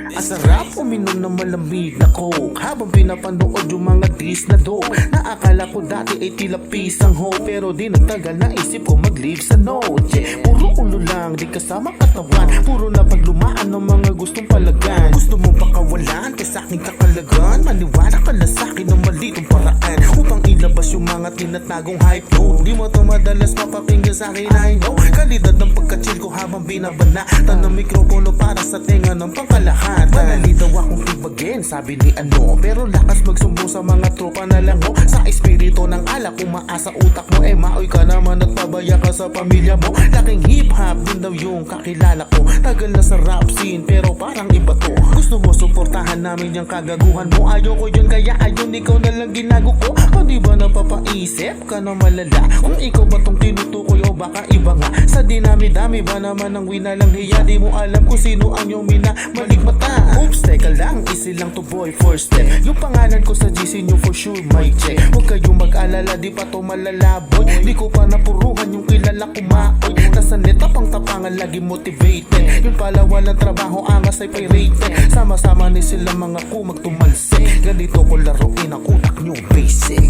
Ang sarap uminom ng malamig na coke habang pinapanood yung mga dis na dope. Naakala ko dati ay tila pisang ho, pero di nagtagal na isip ko mag-leave sa note. Puro ulo lang, di kasama katawan, puro na paglumaan ng mga gustong palagan. Gusto mo pakawalan, kaya sa'king kakalagan, maniwala ka na sa'kin ng malitong paraan upang ilabas yung mga tinatagong hype note. Di mo to madalas mapapinggan sa'kin, I know. Kalidad ng pagka-chill ko habang binabanatan ng mikropono para sa tenga ng pangkalahatan. Manali daw akong tibagin, sabi ni ano, pero lakas magsumbong sa mga tropa na lang ho. Sa espiritu ng alak, umaasa utak mo, maoy ka naman at pabaya ka sa pamilya mo. Laking hip-hop din daw yung kakilala ko, tagal na sa rap scene pero parang iba to. Gusto mo suportahan namin yung kagaguhan mo, ayoko yun kaya ayun ikaw na lang ginago ko. O di ba napapaisip ka na malala kung ikaw ba tong tinutukoy o baka iba nga? Sa dinami-dami ba naman ang winalang hiya, di mo alam kung sino ang iyong minamaligmata. Oops, teka lang, easy lang to boy, first step. Yung pangalan ko sa GC nyo for sure may check. Huwag kayong mag-alala, di pa to malalaboy. Di ko pa napuruhan yung kilala ko maoy. Nasa neta pang tapangan, lagi motivated. Yun pala walang trabaho, angas ay pirated. Sama-sama ni sila mga kumag tumalsik. Ganito ko laruin ang utak nyo basic.